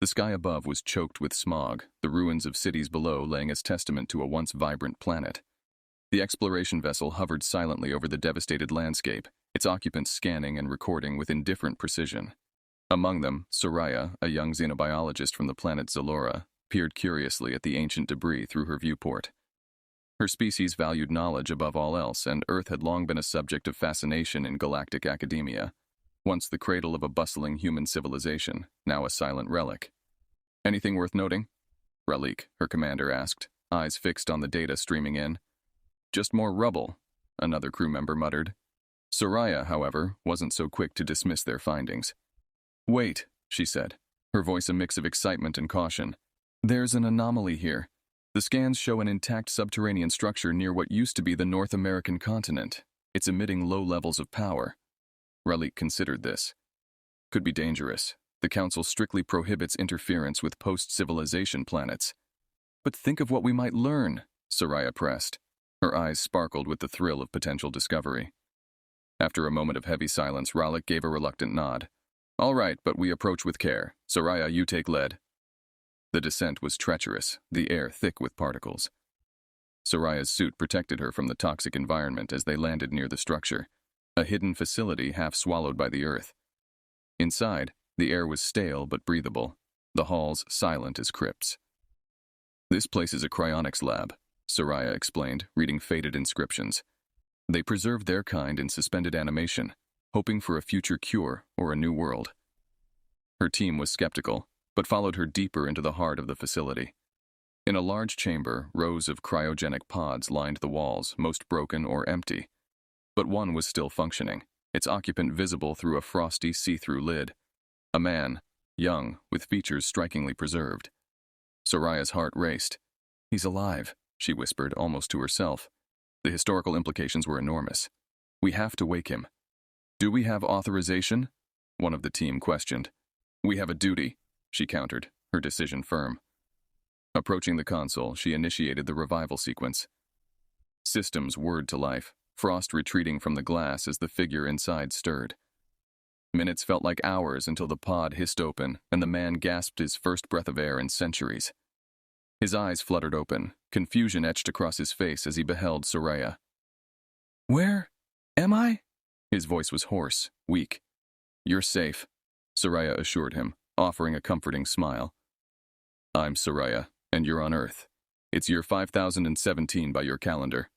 The sky above was choked with smog, the ruins of cities below laying as testament to a once vibrant planet. The exploration vessel hovered silently over the devastated landscape, its occupants scanning and recording with indifferent precision. Among them, Soraya, a young xenobiologist from the planet Zalora, peered curiously at the ancient debris through her viewport. Her species valued knowledge above all else, and Earth had long been a subject of fascination in galactic academia. Once the cradle of a bustling human civilization, now a silent relic. "Anything worth noting?" Ralik, her commander, asked, eyes fixed on the data streaming in. "Just more rubble," another crew member muttered. Soraya, however, wasn't so quick to dismiss their findings. "Wait," she said, her voice a mix of excitement and caution. "There's an anomaly here. The scans show an intact subterranean structure near what used to be the North American continent. It's emitting low levels of power." Ralik considered this. "Could be dangerous. The Council strictly prohibits interference with post-civilization planets." "But think of what we might learn," Soraya pressed. Her eyes sparkled with the thrill of potential discovery. After a moment of heavy silence, Ralik gave a reluctant nod. "All right, but we approach with care. Soraya, you take lead." The descent was treacherous, the air thick with particles. Soraya's suit protected her from the toxic environment as they landed near the structure, a hidden facility half swallowed by the earth. Inside, the air was stale but breathable, the halls silent as crypts. "This place is a cryonics lab," Soraya explained, reading faded inscriptions. "They preserve their kind in suspended animation, hoping for a future cure or a new world." Her team was skeptical, but followed her deeper into the heart of the facility. In a large chamber, rows of cryogenic pods lined the walls, most broken or empty. But one was still functioning, its occupant visible through a frosty, see-through lid. A man, young, with features strikingly preserved. Soraya's heart raced. "He's alive," she whispered, almost to herself. The historical implications were enormous. "We have to wake him." "Do we have authorization?" one of the team questioned. "We have a duty," she countered, her decision firm. Approaching the console, she initiated the revival sequence. Systems whirred to life, frost retreating from the glass as the figure inside stirred. Minutes felt like hours until the pod hissed open and the man gasped his first breath of air in centuries. His eyes fluttered open, confusion etched across his face as he beheld Soraya. "Where am I?" His voice was hoarse, weak. "You're safe," Soraya assured him, offering a comforting smile. "I'm Soraya, and you're on Earth. It's year 5017 by your calendar."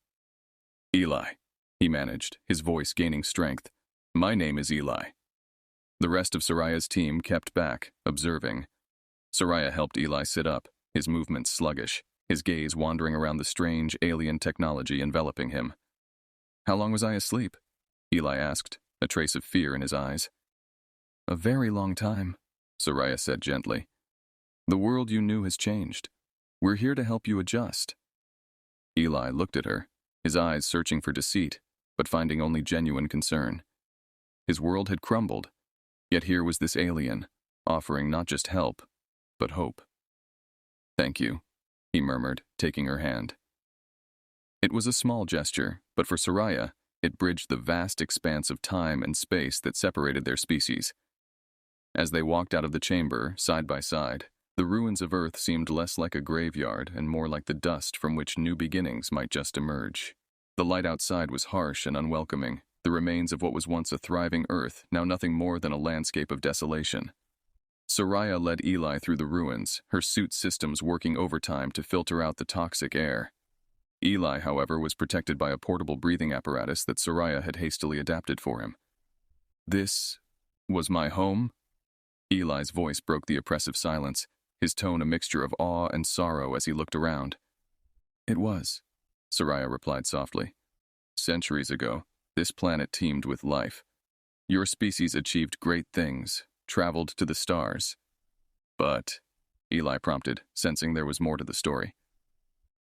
"Eli," he managed, his voice gaining strength. "My name is Eli." The rest of Soraya's team kept back, observing. Soraya helped Eli sit up, his movements sluggish, his gaze wandering around the strange alien technology enveloping him. "How long was I asleep?" Eli asked, a trace of fear in his eyes. "A very long time," Soraya said gently. "The world you knew has changed. We're here to help you adjust." Eli looked at her, his eyes searching for deceit, but finding only genuine concern. His world had crumbled, yet here was this alien, offering not just help, but hope. "Thank you," he murmured, taking her hand. It was a small gesture, but for Soraya, it bridged the vast expanse of time and space that separated their species. As they walked out of the chamber, side by side, the ruins of Earth seemed less like a graveyard and more like the dust from which new beginnings might just emerge. The light outside was harsh and unwelcoming, the remains of what was once a thriving Earth, now nothing more than a landscape of desolation. Soraya led Eli through the ruins, her suit systems working overtime to filter out the toxic air. Eli, however, was protected by a portable breathing apparatus that Soraya had hastily adapted for him. "This was my home?" Eli's voice broke the oppressive silence, his tone a mixture of awe and sorrow as he looked around. "It was," Soraya replied softly. "Centuries ago, this planet teemed with life. Your species achieved great things, traveled to the stars. But," Eli prompted, sensing there was more to the story.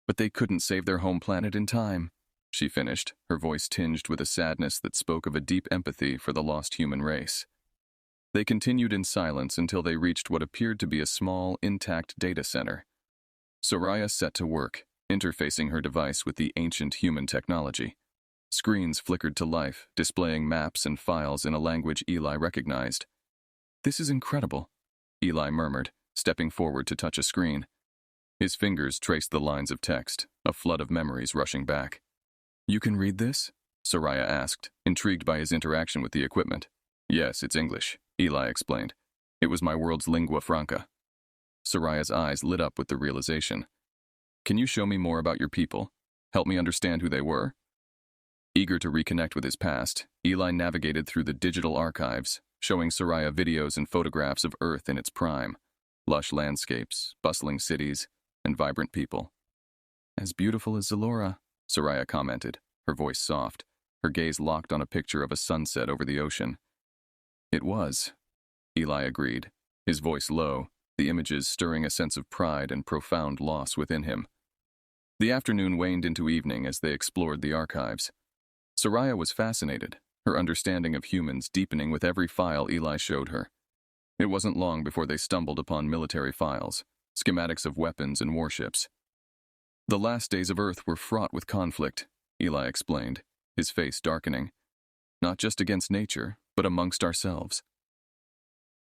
"But they couldn't save their home planet in time," she finished, her voice tinged with a sadness that spoke of a deep empathy for the lost human race. They continued in silence until they reached what appeared to be a small, intact data center. Soraya set to work, interfacing her device with the ancient human technology. Screens flickered to life, displaying maps and files in a language Eli recognized. "This is incredible," Eli murmured, stepping forward to touch a screen. His fingers traced the lines of text, a flood of memories rushing back. "You can read this?" Soraya asked, intrigued by his interaction with the equipment. "Yes, it's English," Eli explained. "It was my world's lingua franca." Soraya's eyes lit up with the realization. "Can you show me more about your people? Help me understand who they were?" Eager to reconnect with his past, Eli navigated through the digital archives, showing Soraya videos and photographs of Earth in its prime. Lush landscapes, bustling cities, and vibrant people. "As beautiful as Zalora," Soraya commented, her voice soft, her gaze locked on a picture of a sunset over the ocean. "It was," Eli agreed, his voice low, the images stirring a sense of pride and profound loss within him. The afternoon waned into evening as they explored the archives. Soraya was fascinated, her understanding of humans deepening with every file Eli showed her. It wasn't long before they stumbled upon military files, schematics of weapons and warships. "The last days of Earth were fraught with conflict," Eli explained, his face darkening. "Not just against nature, but amongst ourselves."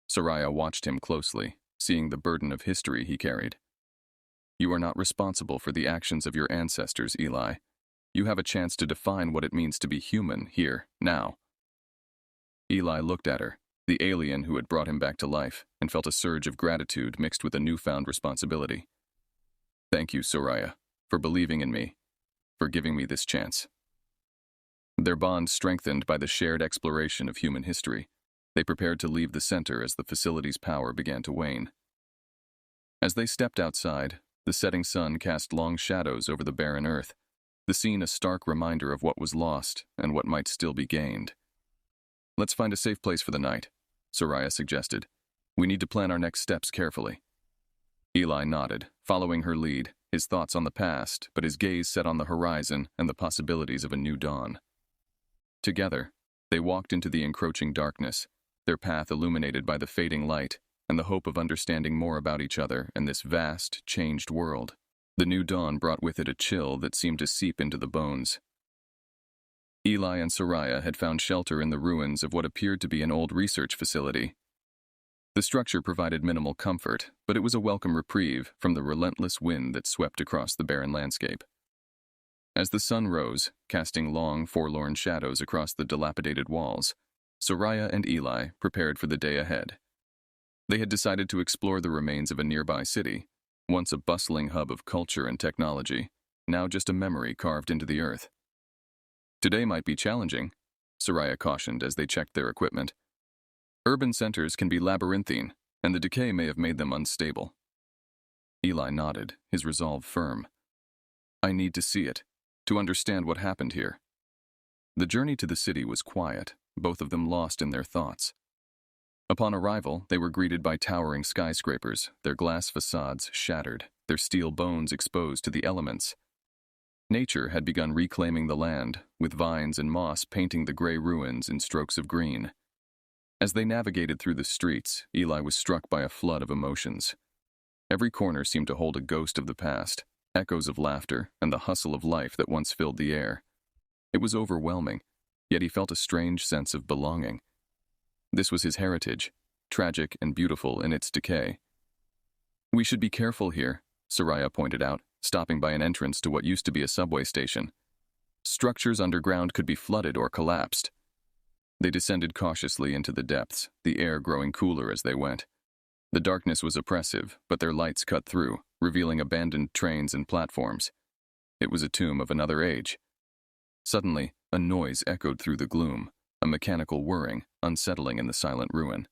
Soraya watched him closely, seeing the burden of history he carried. "You are not responsible for the actions of your ancestors, Eli. You have a chance to define what it means to be human here, now." Eli looked at her, the alien who had brought him back to life, and felt a surge of gratitude mixed with a newfound responsibility. "Thank you, Soraya, for believing in me, for giving me this chance." Their bond strengthened by the shared exploration of human history. They prepared to leave the center as the facility's power began to wane. As they stepped outside, the setting sun cast long shadows over the barren earth, the scene a stark reminder of what was lost and what might still be gained. "Let's find a safe place for the night," Soraya suggested. "We need to plan our next steps carefully." Eli nodded, following her lead, his thoughts on the past, but his gaze set on the horizon and the possibilities of a new dawn. Together, they walked into the encroaching darkness, their path illuminated by the fading light and the hope of understanding more about each other and this vast, changed world. The new dawn brought with it a chill that seemed to seep into the bones. Eli and Soraya had found shelter in the ruins of what appeared to be an old research facility. The structure provided minimal comfort, but it was a welcome reprieve from the relentless wind that swept across the barren landscape. As the sun rose, casting long, forlorn shadows across the dilapidated walls, Soraya and Eli prepared for the day ahead. They had decided to explore the remains of a nearby city, once a bustling hub of culture and technology, now just a memory carved into the earth. "Today might be challenging," Soraya cautioned as they checked their equipment. "Urban centers can be labyrinthine, and the decay may have made them unstable." Eli nodded, his resolve firm. "I need to see it, to understand what happened here." The journey to the city was quiet, both of them lost in their thoughts. Upon arrival, they were greeted by towering skyscrapers, their glass facades shattered, their steel bones exposed to the elements. Nature had begun reclaiming the land, with vines and moss painting the gray ruins in strokes of green. As they navigated through the streets, Eli was struck by a flood of emotions. Every corner seemed to hold a ghost of the past, echoes of laughter and the hustle of life that once filled the air. It was overwhelming, yet he felt a strange sense of belonging. This was his heritage, tragic and beautiful in its decay. "We should be careful here," Soraya pointed out, stopping by an entrance to what used to be a subway station. "Structures underground could be flooded or collapsed." They descended cautiously into the depths, the air growing cooler as they went. The darkness was oppressive, but their lights cut through, revealing abandoned trains and platforms. It was a tomb of another age. Suddenly, a noise echoed through the gloom, a mechanical whirring, unsettling in the silent ruin.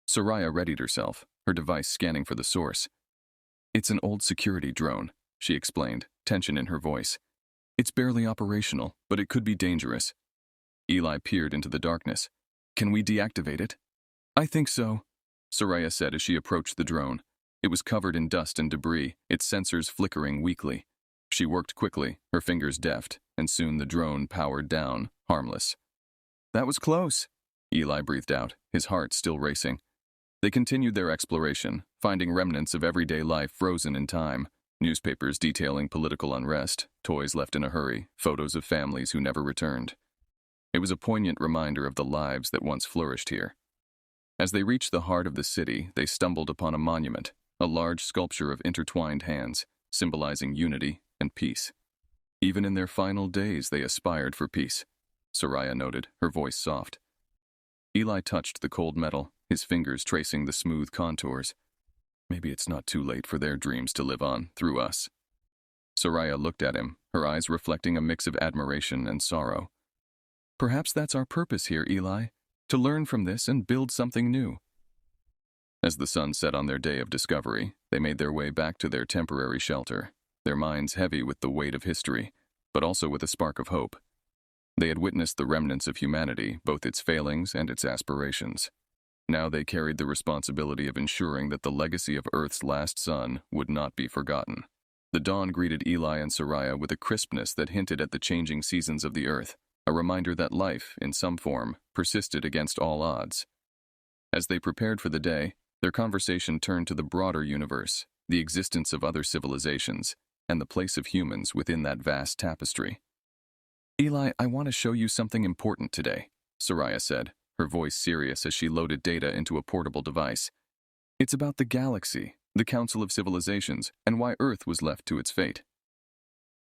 Soraya readied herself, her device scanning for the source. "It's an old security drone," she explained, tension in her voice. "It's barely operational, but it could be dangerous." Eli peered into the darkness. "Can we deactivate it?" "I think so," Soraya said as she approached the drone. It was covered in dust and debris, its sensors flickering weakly. She worked quickly, her fingers deft, and soon the drone powered down, harmless. "That was close," Eli breathed out, his heart still racing. They continued their exploration, finding remnants of everyday life frozen in time, newspapers detailing political unrest, toys left in a hurry, photos of families who never returned. It was a poignant reminder of the lives that once flourished here. As they reached the heart of the city, they stumbled upon a monument, a large sculpture of intertwined hands, symbolizing unity and peace. Even in their final days, they aspired for peace, Soraya noted, her voice soft. Eli touched the cold metal, his fingers tracing the smooth contours. Maybe it's not too late for their dreams to live on, through us. Soraya looked at him, her eyes reflecting a mix of admiration and sorrow. Perhaps that's our purpose here, Eli, to learn from this and build something new. As the sun set on their day of discovery, they made their way back to their temporary shelter, their minds heavy with the weight of history, but also with a spark of hope. They had witnessed the remnants of humanity, both its failings and its aspirations. Now they carried the responsibility of ensuring that the legacy of Earth's last son would not be forgotten. The dawn greeted Eli and Soraya with a crispness that hinted at the changing seasons of the Earth, a reminder that life, in some form, persisted against all odds. As they prepared for the day, their conversation turned to the broader universe, the existence of other civilizations, and the place of humans within that vast tapestry. Eli, I want to show you something important today, Soraya said, her voice serious as she loaded data into a portable device. It's about the galaxy, the Council of Civilizations, and why Earth was left to its fate.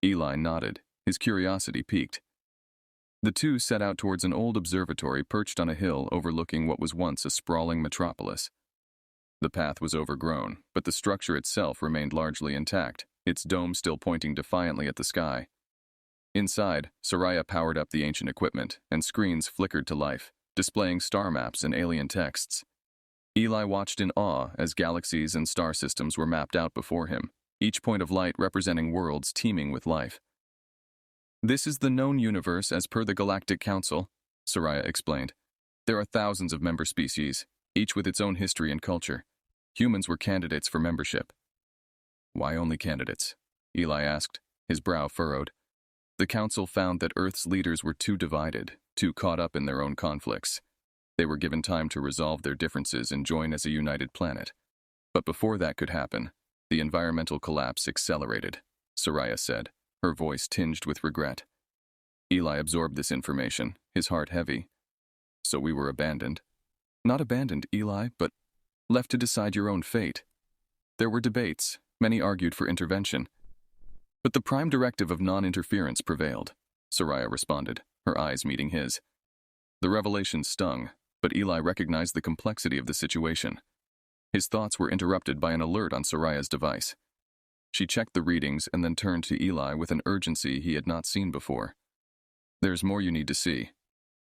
Eli nodded, his curiosity piqued. The two set out towards an old observatory perched on a hill overlooking what was once a sprawling metropolis. The path was overgrown, but the structure itself remained largely intact, its dome still pointing defiantly at the sky. Inside, Soraya powered up the ancient equipment, and screens flickered to life, displaying star maps and alien texts. Eli watched in awe as galaxies and star systems were mapped out before him, each point of light representing worlds teeming with life. This is the known universe as per the Galactic Council, Soraya explained. There are thousands of member species, each with its own history and culture. Humans were candidates for membership. Why only candidates? Eli asked, his brow furrowed. The Council found that Earth's leaders were too divided, too caught up in their own conflicts. They were given time to resolve their differences and join as a united planet. But before that could happen, the environmental collapse accelerated, Soraya said, her voice tinged with regret. Eli absorbed this information, his heart heavy. So we were abandoned. Not abandoned, Eli, but left to decide your own fate. There were debates, many argued for intervention. But the prime directive of non-interference prevailed, Soraya responded, her eyes meeting his. The revelation stung, but Eli recognized the complexity of the situation. His thoughts were interrupted by an alert on Soraya's device. She checked the readings and then turned to Eli with an urgency he had not seen before. There's more you need to see.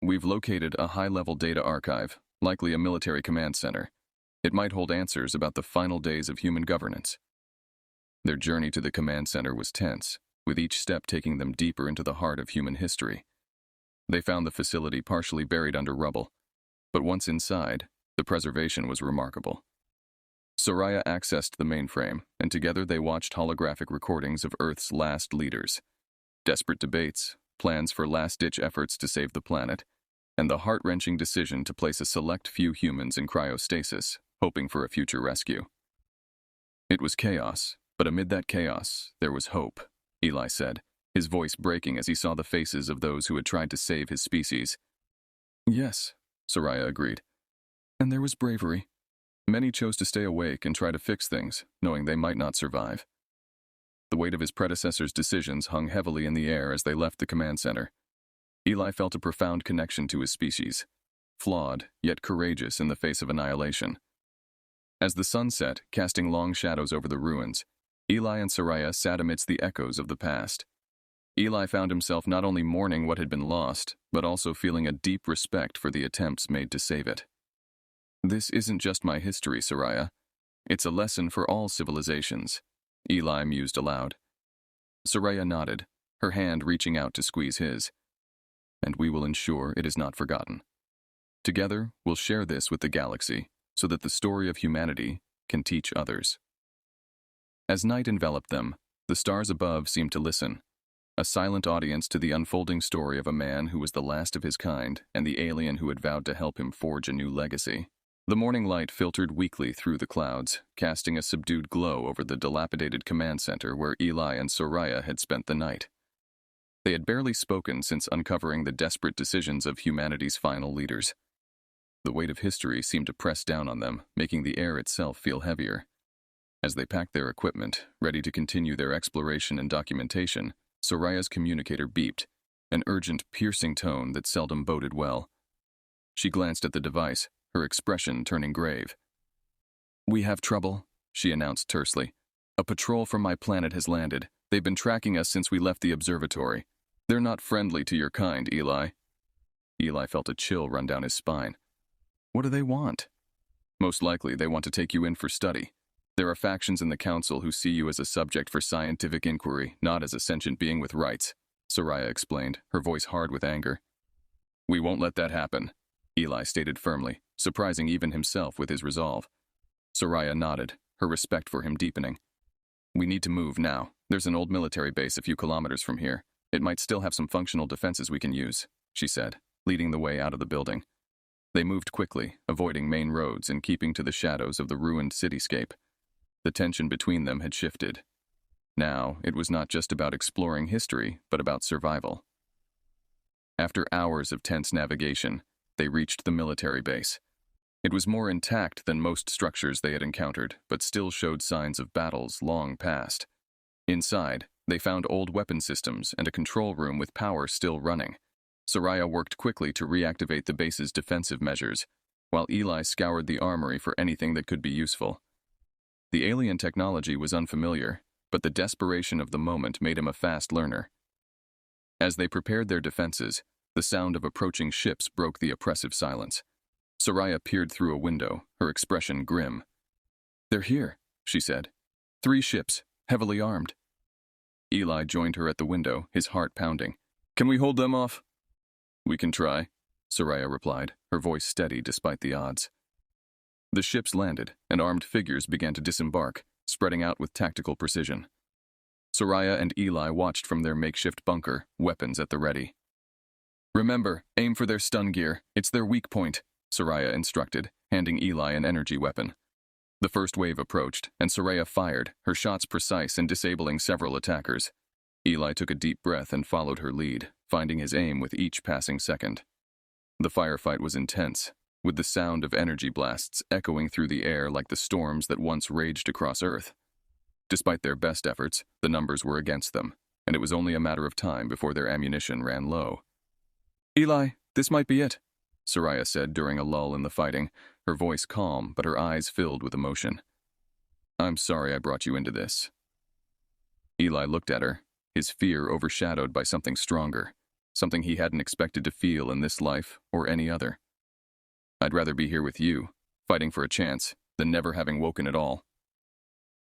We've located a high-level data archive, likely a military command center. It might hold answers about the final days of human governance. Their journey to the command center was tense, with each step taking them deeper into the heart of human history. They found the facility partially buried under rubble, but once inside, the preservation was remarkable. Soraya accessed the mainframe, and together they watched holographic recordings of Earth's last leaders. Desperate debates, plans for last-ditch efforts to save the planet, and the heart-wrenching decision to place a select few humans in cryostasis, hoping for a future rescue. It was chaos, but amid that chaos, there was hope, Eli said, his voice breaking as he saw the faces of those who had tried to save his species. Yes, Soraya agreed. And there was bravery. Many chose to stay awake and try to fix things, knowing they might not survive. The weight of his predecessor's decisions hung heavily in the air as they left the command center. Eli felt a profound connection to his species, flawed, yet courageous in the face of annihilation. As the sun set, casting long shadows over the ruins, Eli and Soraya sat amidst the echoes of the past. Eli found himself not only mourning what had been lost, but also feeling a deep respect for the attempts made to save it. This isn't just my history, Soraya. It's a lesson for all civilizations, Eli mused aloud. Soraya nodded, her hand reaching out to squeeze his. And we will ensure it is not forgotten. Together, we'll share this with the galaxy, so that the story of humanity can teach others. As night enveloped them, the stars above seemed to listen, a silent audience to the unfolding story of a man who was the last of his kind and the alien who had vowed to help him forge a new legacy. The morning light filtered weakly through the clouds, casting a subdued glow over the dilapidated command center where Eli and Soraya had spent the night. They had barely spoken since uncovering the desperate decisions of humanity's final leaders. The weight of history seemed to press down on them, making the air itself feel heavier. As they packed their equipment, ready to continue their exploration and documentation, Soraya's communicator beeped, an urgent, piercing tone that seldom boded well. She glanced at the device, her expression turning grave. "We have trouble," she announced tersely. "A patrol from my planet has landed. They've been tracking us since we left the observatory. They're not friendly to your kind, Eli." Eli felt a chill run down his spine. "What do they want?" "Most likely they want to take you in for study. There are factions in the Council who see you as a subject for scientific inquiry, not as a sentient being with rights," Soraya explained, her voice hard with anger. "We won't let that happen," Eli stated firmly, surprising even himself with his resolve. Soraya nodded, her respect for him deepening. "We need to move now. There's an old military base a few kilometers from here. It might still have some functional defenses we can use," she said, leading the way out of the building. They moved quickly, avoiding main roads and keeping to the shadows of the ruined cityscape. The tension between them had shifted. Now, it was not just about exploring history, but about survival. After hours of tense navigation, they reached the military base. It was more intact than most structures they had encountered, but still showed signs of battles long past. Inside, they found old weapon systems and a control room with power still running. Soraya worked quickly to reactivate the base's defensive measures, while Eli scoured the armory for anything that could be useful. The alien technology was unfamiliar, but the desperation of the moment made him a fast learner. As they prepared their defenses, the sound of approaching ships broke the oppressive silence. Soraya peered through a window, her expression grim. "They're here," she said. "3 ships, heavily armed." Eli joined her at the window, his heart pounding. "Can we hold them off?" "We can try," Soraya replied, her voice steady despite the odds. The ships landed, and armed figures began to disembark, spreading out with tactical precision. Soraya and Eli watched from their makeshift bunker, weapons at the ready. "Remember, aim for their stun gear. It's their weak point," Soraya instructed, handing Eli an energy weapon. The first wave approached, and Soraya fired, her shots precise in disabling several attackers. Eli took a deep breath and followed her lead, finding his aim with each passing second. The firefight was intense, with the sound of energy blasts echoing through the air like the storms that once raged across Earth. Despite their best efforts, the numbers were against them, and it was only a matter of time before their ammunition ran low. "Eli, this might be it," Soraya said during a lull in the fighting, her voice calm but her eyes filled with emotion. "I'm sorry I brought you into this." Eli looked at her, his fear overshadowed by something stronger, something he hadn't expected to feel in this life or any other. "I'd rather be here with you, fighting for a chance, than never having woken at all."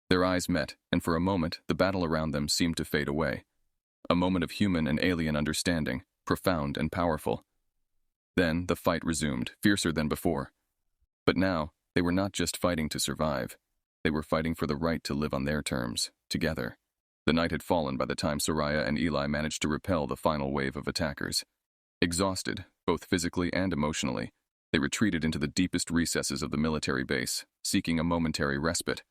Their eyes met, and for a moment the battle around them seemed to fade away. A moment of human and alien understanding, profound and powerful. Then the fight resumed, fiercer than before. But now, they were not just fighting to survive. They were fighting for the right to live on their terms, together. The night had fallen by the time Soraya and Eli managed to repel the final wave of attackers. Exhausted, both physically and emotionally, they retreated into the deepest recesses of the military base, seeking a momentary respite.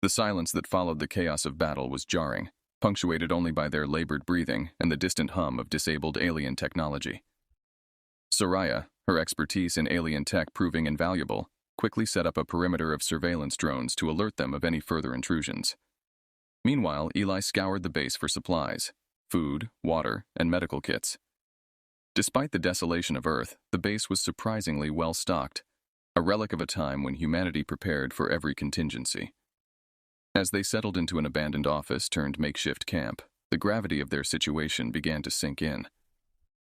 The silence that followed the chaos of battle was jarring, punctuated only by their labored breathing and the distant hum of disabled alien technology. Soraya, her expertise in alien tech proving invaluable, quickly set up a perimeter of surveillance drones to alert them of any further intrusions. Meanwhile, Eli scoured the base for supplies, food, water, and medical kits. Despite the desolation of Earth, the base was surprisingly well stocked, a relic of a time when humanity prepared for every contingency. As they settled into an abandoned office turned makeshift camp, the gravity of their situation began to sink in.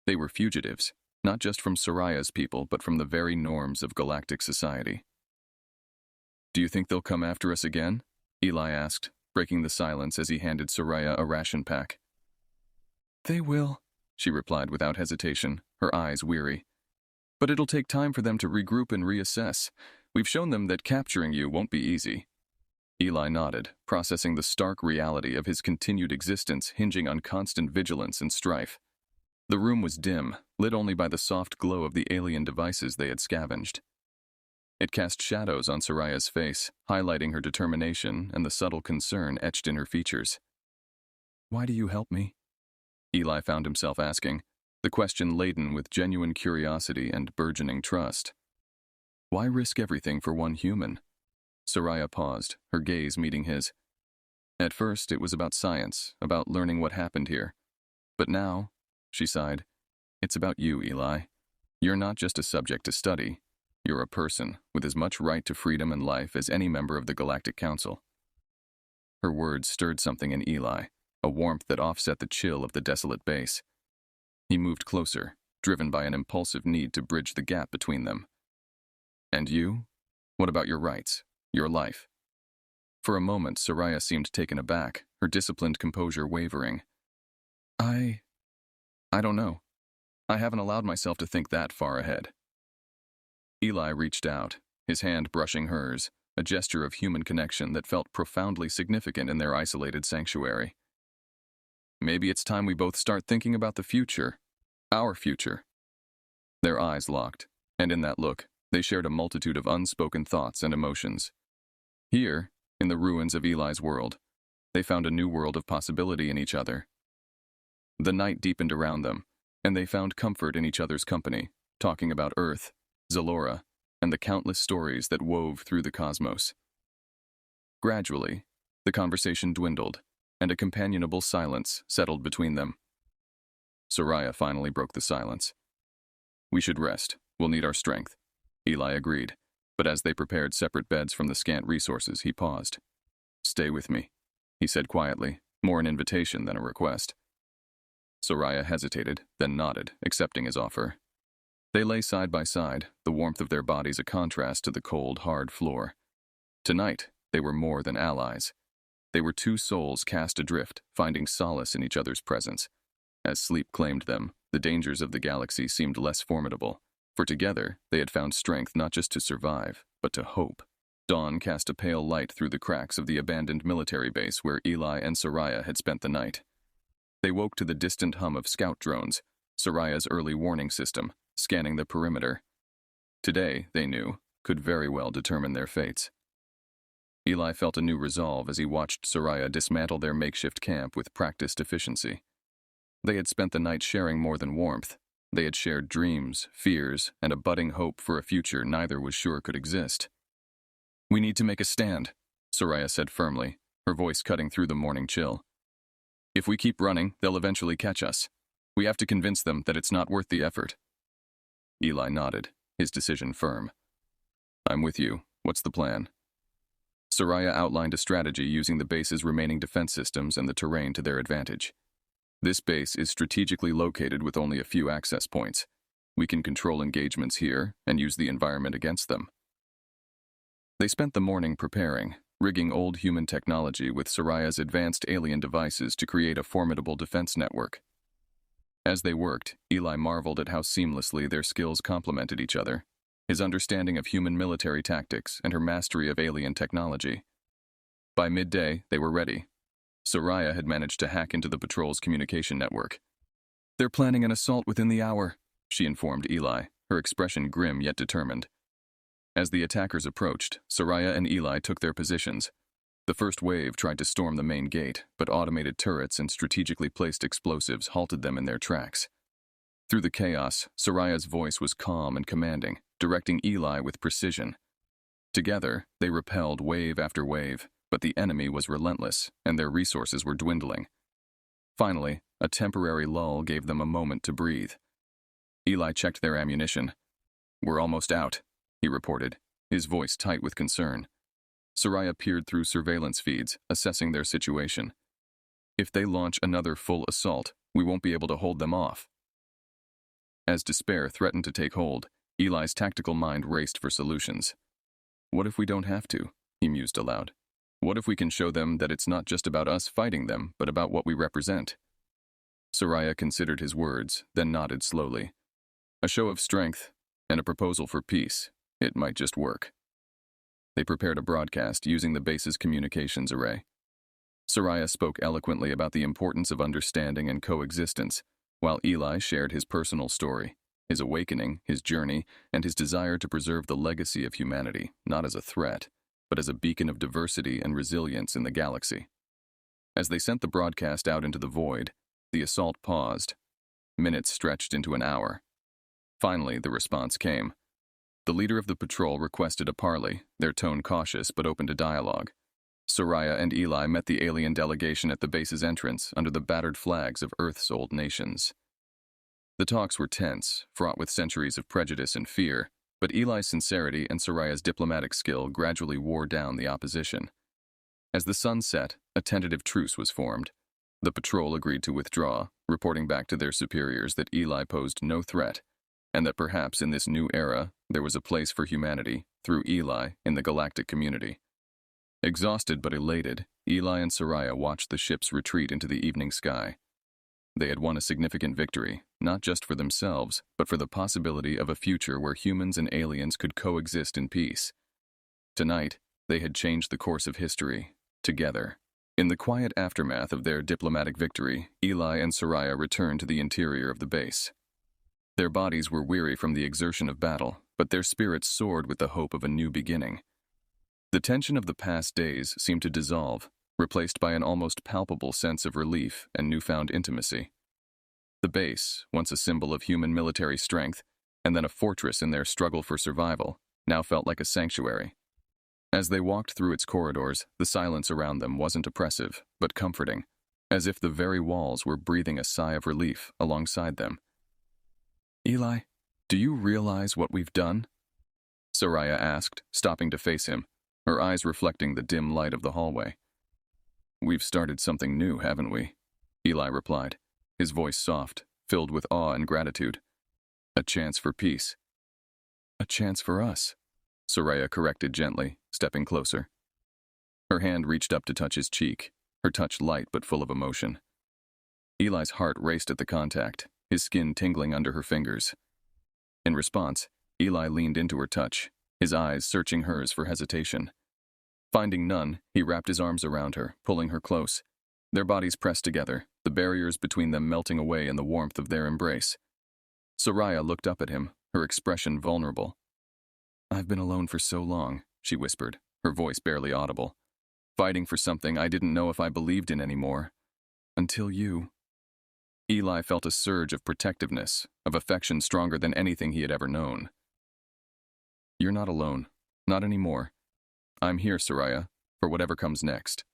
They were fugitives, not just from Soraya's people, but from the very norms of galactic society. "Do you think they'll come after us again?" Eli asked, breaking the silence as he handed Soraya a ration pack. "They will," she replied without hesitation, her eyes weary. "But it'll take time for them to regroup and reassess. We've shown them that capturing you won't be easy." Eli nodded, processing the stark reality of his continued existence hinging on constant vigilance and strife. The room was dim, lit only by the soft glow of the alien devices they had scavenged. It cast shadows on Soraya's face, highlighting her determination and the subtle concern etched in her features. "Why do you help me?" Eli found himself asking, the question laden with genuine curiosity and burgeoning trust. Why risk everything for one human? Soraya paused, her gaze meeting his. At first, it was about science, about learning what happened here. But now, she sighed, it's about you, Eli. You're not just a subject to study. You're a person with as much right to freedom and life as any member of the Galactic Council. Her words stirred something in Eli, a warmth that offset the chill of the desolate base. He moved closer, driven by an impulsive need to bridge the gap between them. And you? What about your rights? Your life? For a moment, Soraya seemed taken aback, her disciplined composure wavering. I don't know. I haven't allowed myself to think that far ahead. Eli reached out, his hand brushing hers, a gesture of human connection that felt profoundly significant in their isolated sanctuary. Maybe it's time we both start thinking about the future. Our future. Their eyes locked, and in that look, they shared a multitude of unspoken thoughts and emotions. Here, in the ruins of Eli's world, they found a new world of possibility in each other. The night deepened around them, and they found comfort in each other's company, talking about Earth, Zalora, and the countless stories that wove through the cosmos. Gradually, the conversation dwindled, and a companionable silence settled between them. Soraya finally broke the silence. We should rest. We'll need our strength. Eli agreed, but as they prepared separate beds from the scant resources, he paused. Stay with me, he said quietly, more an invitation than a request. Soraya hesitated, then nodded, accepting his offer. They lay side by side, the warmth of their bodies a contrast to the cold, hard floor. Tonight, they were more than allies. They were two souls cast adrift, finding solace in each other's presence. As sleep claimed them, the dangers of the galaxy seemed less formidable, for together they had found strength not just to survive, but to hope. Dawn cast a pale light through the cracks of the abandoned military base where Eli and Soraya had spent the night. They woke to the distant hum of scout drones, Soraya's early warning system, scanning the perimeter. Today, they knew, could very well determine their fates. Eli felt a new resolve as he watched Soraya dismantle their makeshift camp with practiced efficiency. They had spent the night sharing more than warmth. They had shared dreams, fears, and a budding hope for a future neither was sure could exist. We need to make a stand, Soraya said firmly, her voice cutting through the morning chill. If we keep running, they'll eventually catch us. We have to convince them that it's not worth the effort. Eli nodded, his decision firm. I'm with you. What's the plan? Soraya outlined a strategy using the base's remaining defense systems and the terrain to their advantage. This base is strategically located with only a few access points. We can control engagements here and use the environment against them. They spent the morning preparing, rigging old human technology with Soraya's advanced alien devices to create a formidable defense network. As they worked, Eli marveled at how seamlessly their skills complemented each other, his understanding of human military tactics and her mastery of alien technology. By midday, they were ready. Soraya had managed to hack into the patrol's communication network. They're planning an assault within the hour, she informed Eli, her expression grim yet determined. As the attackers approached, Soraya and Eli took their positions. The first wave tried to storm the main gate, but automated turrets and strategically placed explosives halted them in their tracks. Through the chaos, Soraya's voice was calm and commanding, directing Eli with precision. Together, they repelled wave after wave, but the enemy was relentless, and their resources were dwindling. Finally, a temporary lull gave them a moment to breathe. Eli checked their ammunition. We're almost out, he reported, his voice tight with concern. Soraya peered through surveillance feeds, assessing their situation. If they launch another full assault, we won't be able to hold them off. As despair threatened to take hold, Eli's tactical mind raced for solutions. What if we don't have to? He mused aloud. What if we can show them that it's not just about us fighting them, but about what we represent? Soraya considered his words, then nodded slowly. A show of strength, and a proposal for peace. It might just work. They prepared a broadcast using the base's communications array. Soraya spoke eloquently about the importance of understanding and coexistence, while Eli shared his personal story, his awakening, his journey, and his desire to preserve the legacy of humanity, not as a threat, but as a beacon of diversity and resilience in the galaxy. As they sent the broadcast out into the void, the assault paused. Minutes stretched into an hour. Finally, the response came. The leader of the patrol requested a parley, their tone cautious but open to dialogue. Soraya and Eli met the alien delegation at the base's entrance under the battered flags of Earth's old nations. The talks were tense, fraught with centuries of prejudice and fear, but Eli's sincerity and Soraya's diplomatic skill gradually wore down the opposition. As the sun set, a tentative truce was formed. The patrol agreed to withdraw, reporting back to their superiors that Eli posed no threat, and that perhaps in this new era there was a place for humanity, through Eli, in the galactic community. Exhausted but elated, Eli and Soraya watched the ships retreat into the evening sky. They had won a significant victory, not just for themselves, but for the possibility of a future where humans and aliens could coexist in peace. Tonight, they had changed the course of history, together. In the quiet aftermath of their diplomatic victory, Eli and Soraya returned to the interior of the base. Their bodies were weary from the exertion of battle, but their spirits soared with the hope of a new beginning. The tension of the past days seemed to dissolve, replaced by an almost palpable sense of relief and newfound intimacy. The base, once a symbol of human military strength, and then a fortress in their struggle for survival, now felt like a sanctuary. As they walked through its corridors, the silence around them wasn't oppressive, but comforting, as if the very walls were breathing a sigh of relief alongside them. "Eli, do you realize what we've done?" Soraya asked, stopping to face him, her eyes reflecting the dim light of the hallway. "We've started something new, haven't we?" Eli replied, his voice soft, filled with awe and gratitude. "A chance for peace." "A chance for us," Soraya corrected gently, stepping closer. Her hand reached up to touch his cheek, her touch light but full of emotion. Eli's heart raced at the contact, his skin tingling under her fingers. In response, Eli leaned into her touch, his eyes searching hers for hesitation. Finding none, he wrapped his arms around her, pulling her close. Their bodies pressed together, the barriers between them melting away in the warmth of their embrace. Soraya looked up at him, her expression vulnerable. "I've been alone for so long," she whispered, her voice barely audible. "Fighting for something I didn't know if I believed in anymore. Until you." Eli felt a surge of protectiveness, of affection stronger than anything he had ever known. "You're not alone. Not anymore. I'm here, Soraya, for whatever comes next."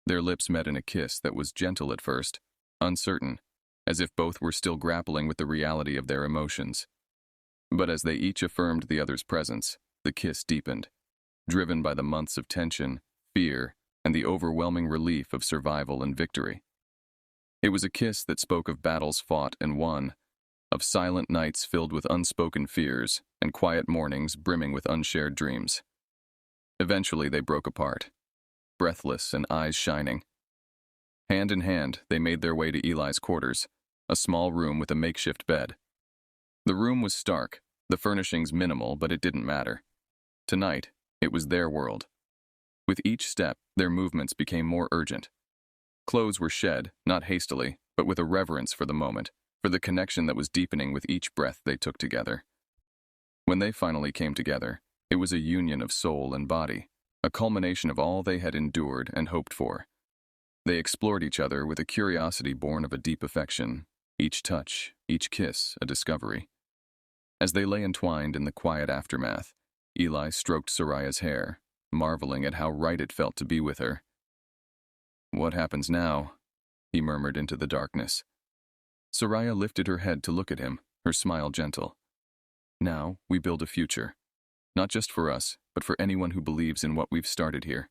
Their lips met in a kiss that was gentle at first, uncertain, as if both were still grappling with the reality of their emotions. But as they each affirmed the other's presence, the kiss deepened, driven by the months of tension, fear, and the overwhelming relief of survival and victory. It was a kiss that spoke of battles fought and won, of silent nights filled with unspoken fears, and quiet mornings brimming with unshared dreams. Eventually they broke apart, breathless and eyes shining. Hand in hand, they made their way to Eli's quarters, a small room with a makeshift bed. The room was stark, the furnishings minimal, but it didn't matter. Tonight, it was their world. With each step, their movements became more urgent. Clothes were shed, not hastily, but with a reverence for the moment, for the connection that was deepening with each breath they took together. When they finally came together, it was a union of soul and body, a culmination of all they had endured and hoped for. They explored each other with a curiosity born of a deep affection, each touch, each kiss, a discovery. As they lay entwined in the quiet aftermath, Eli stroked Soraya's hair, marveling at how right it felt to be with her. "What happens now?" he murmured into the darkness. Soraya lifted her head to look at him, her smile gentle. "Now we build a future. Not just for us, but for anyone who believes in what we've started here."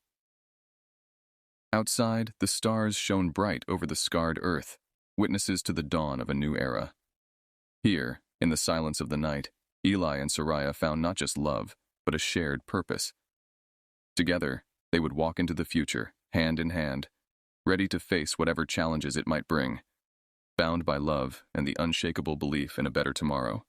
Outside, the stars shone bright over the scarred earth, witnesses to the dawn of a new era. Here, in the silence of the night, Eli and Soraya found not just love, but a shared purpose. Together, they would walk into the future, hand in hand, ready to face whatever challenges it might bring, bound by love and the unshakable belief in a better tomorrow.